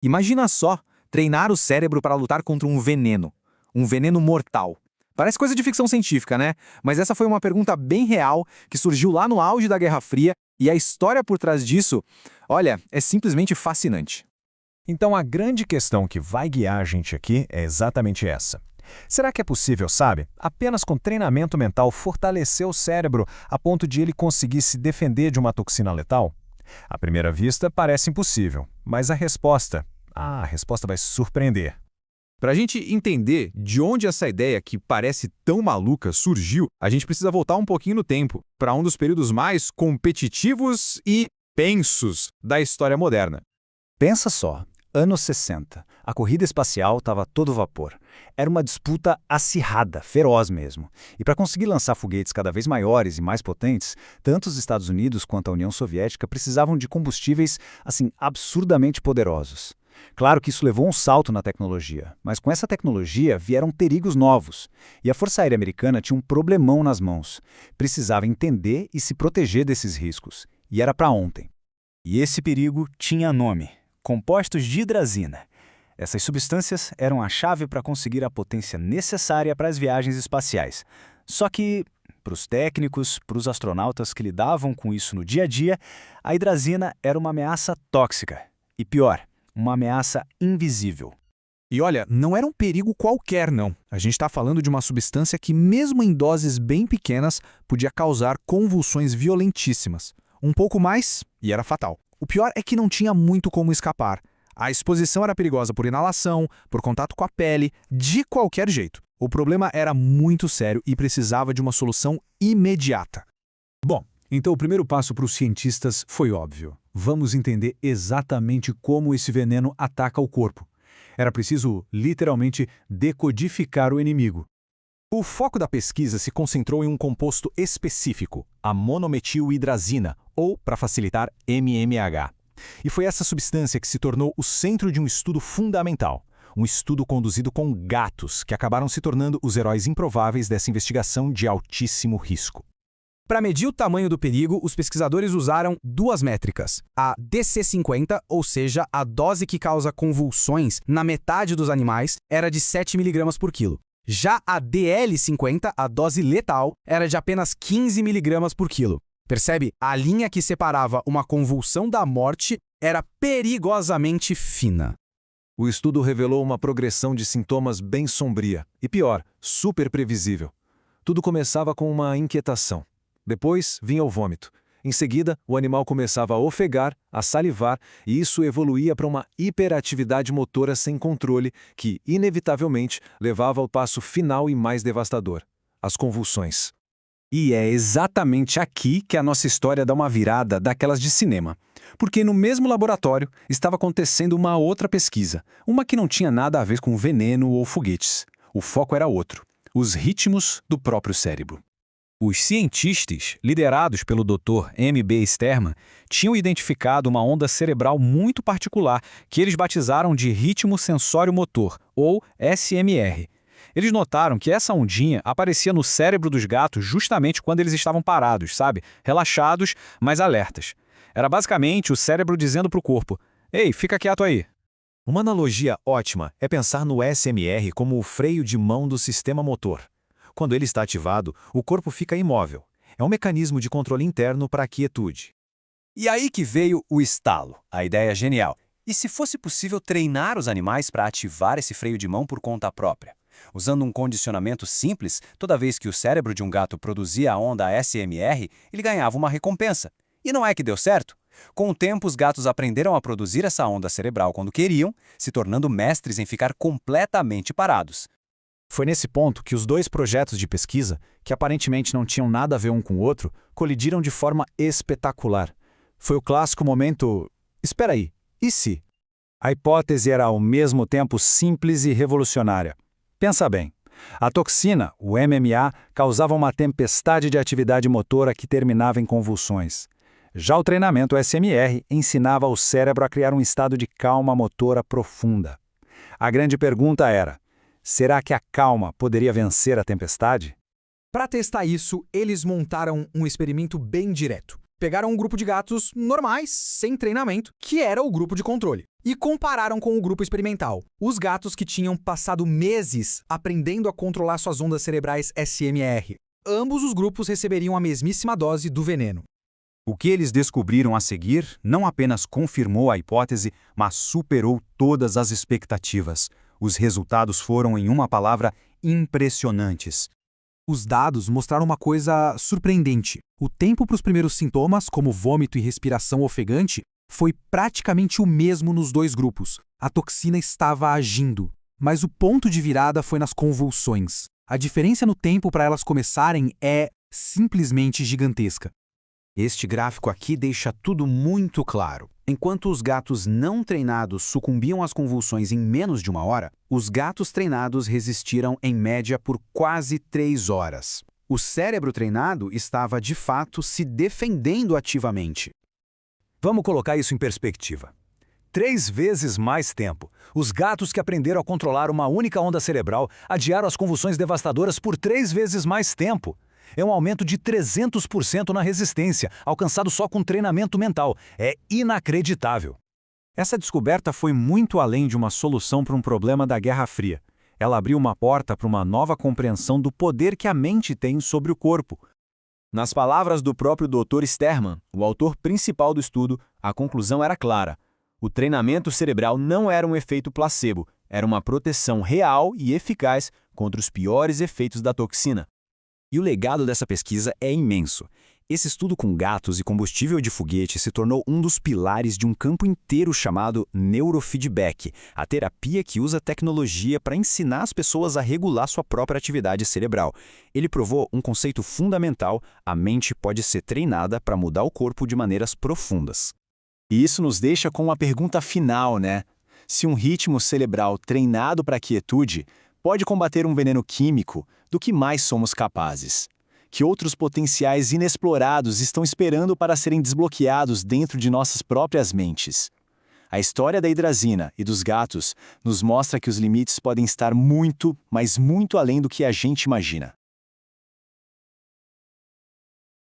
Imagina só, treinar o cérebro para lutar contra um veneno mortal. Parece coisa de ficção científica, né? Mas essa foi uma pergunta bem real que surgiu lá no auge da Guerra Fria e a história por trás disso, olha, é simplesmente fascinante. Então a grande questão que vai guiar a gente aqui é exatamente essa. Será que é possível, sabe, apenas com treinamento mental fortalecer o cérebro a ponto de ele conseguir se defender de uma toxina letal? À primeira vista parece impossível, mas a resposta vai surpreender. Para a gente entender de onde essa ideia que parece tão maluca surgiu, a gente precisa voltar um pouquinho no tempo, para um dos períodos mais competitivos e tensos da história moderna. Pensa só, anos 60. A corrida espacial estava a todo vapor. Era uma disputa acirrada, feroz mesmo. E para conseguir lançar foguetes cada vez maiores e mais potentes, tanto os Estados Unidos quanto a União Soviética precisavam de combustíveis, assim, absurdamente poderosos. Claro que isso levou um salto na tecnologia, mas com essa tecnologia vieram perigos novos. E a Força Aérea Americana tinha um problemão nas mãos. Precisava entender e se proteger desses riscos. E era para ontem. E esse perigo tinha nome: compostos de hidrazina. Essas substâncias eram a chave para conseguir a potência necessária para as viagens espaciais. Só que, para os técnicos, para os astronautas que lidavam com isso no dia a dia, a hidrazina era uma ameaça tóxica. E pior, uma ameaça invisível. E olha, não era um perigo qualquer, não. A gente está falando de uma substância que, mesmo em doses bem pequenas, podia causar convulsões violentíssimas. Um pouco mais, e era fatal. O pior é que não tinha muito como escapar. A exposição era perigosa por inalação, por contato com a pele, de qualquer jeito. O problema era muito sério e precisava de uma solução imediata. Bom, então o primeiro passo para os cientistas foi óbvio. Vamos entender exatamente como esse veneno ataca o corpo. Era preciso, literalmente, decodificar o inimigo. O foco da pesquisa se concentrou em um composto específico, a monometilohidrazina, ou, para facilitar, MMH. E foi essa substância que se tornou o centro de um estudo fundamental. Um estudo conduzido com gatos, que acabaram se tornando os heróis improváveis dessa investigação de altíssimo risco. Para medir o tamanho do perigo, os pesquisadores usaram duas métricas. A DC50, ou seja, a dose que causa convulsões na metade dos animais, era de 7 mg por quilo. Já a DL50, a dose letal, era de apenas 15 mg por quilo. Percebe? A linha que separava uma convulsão da morte era perigosamente fina. O estudo revelou uma progressão de sintomas bem sombria e, pior, super previsível. Tudo começava com uma inquietação. Depois vinha o vômito. Em seguida, o animal começava a ofegar, a salivar, e isso evoluía para uma hiperatividade motora sem controle que, inevitavelmente, levava ao passo final e mais devastador: as convulsões. E é exatamente aqui que a nossa história dá uma virada daquelas de cinema. Porque no mesmo laboratório estava acontecendo uma outra pesquisa, uma que não tinha nada a ver com veneno ou foguetes. O foco era outro: os ritmos do próprio cérebro. Os cientistas, liderados pelo Dr. M.B. Sterman, tinham identificado uma onda cerebral muito particular que eles batizaram de ritmo sensório-motor, ou SMR. Eles notaram que essa ondinha aparecia no cérebro dos gatos justamente quando eles estavam parados, sabe? Relaxados, mas alertas. Era basicamente o cérebro dizendo para o corpo: "Ei, fica quieto aí." Uma analogia ótima é pensar no SMR como o freio de mão do sistema motor. Quando ele está ativado, o corpo fica imóvel. É um mecanismo de controle interno para a quietude. E aí que veio o estalo, a ideia genial. E se fosse possível treinar os animais para ativar esse freio de mão por conta própria? Usando um condicionamento simples, toda vez que o cérebro de um gato produzia a onda SMR, ele ganhava uma recompensa. E não é que deu certo? Com o tempo, os gatos aprenderam a produzir essa onda cerebral quando queriam, se tornando mestres em ficar completamente parados. Foi nesse ponto que os dois projetos de pesquisa, que aparentemente não tinham nada a ver um com o outro, colidiram de forma espetacular. Foi o clássico momento: espera aí, e se? A hipótese era ao mesmo tempo simples e revolucionária. Pensa bem, a toxina, o MMA, causava uma tempestade de atividade motora que terminava em convulsões. Já o treinamento SMR ensinava o cérebro a criar um estado de calma motora profunda. A grande pergunta era: será que a calma poderia vencer a tempestade? Para testar isso, eles montaram um experimento bem direto. Pegaram um grupo de gatos normais, sem treinamento, que era o grupo de controle, e compararam com o grupo experimental. Os gatos que tinham passado meses aprendendo a controlar suas ondas cerebrais SMR. Ambos os grupos receberiam a mesmíssima dose do veneno. O que eles descobriram a seguir não apenas confirmou a hipótese, mas superou todas as expectativas. Os resultados foram, em uma palavra, impressionantes. Os dados mostraram uma coisa surpreendente. O tempo para os primeiros sintomas, como vômito e respiração ofegante, foi praticamente o mesmo nos dois grupos. A toxina estava agindo. Mas o ponto de virada foi nas convulsões. A diferença no tempo para elas começarem é simplesmente gigantesca. Este gráfico aqui deixa tudo muito claro. Enquanto os gatos não treinados sucumbiam às convulsões em menos de 1 hora, os gatos treinados resistiram em média por quase 3 horas. O cérebro treinado estava, de fato, se defendendo ativamente. Vamos colocar isso em perspectiva. 3 vezes mais tempo. Os gatos que aprenderam a controlar uma única onda cerebral adiaram as convulsões devastadoras por 3 vezes mais tempo. É um aumento de 300% na resistência, alcançado só com treinamento mental. É inacreditável. Essa descoberta foi muito além de uma solução para um problema da Guerra Fria. Ela abriu uma porta para uma nova compreensão do poder que a mente tem sobre o corpo. Nas palavras do próprio Dr. Sterman, o autor principal do estudo, a conclusão era clara. O treinamento cerebral não era um efeito placebo, era uma proteção real e eficaz contra os piores efeitos da toxina. E o legado dessa pesquisa é imenso. Esse estudo com gatos e combustível de foguete se tornou um dos pilares de um campo inteiro chamado neurofeedback, a terapia que usa tecnologia para ensinar as pessoas a regular sua própria atividade cerebral. Ele provou um conceito fundamental: a mente pode ser treinada para mudar o corpo de maneiras profundas. E isso nos deixa com uma pergunta final, né? Se um ritmo cerebral treinado para a quietude pode combater um veneno químico, do que mais somos capazes? Que outros potenciais inexplorados estão esperando para serem desbloqueados dentro de nossas próprias mentes? A história da hidrazina e dos gatos nos mostra que os limites podem estar muito, mas muito além do que a gente imagina.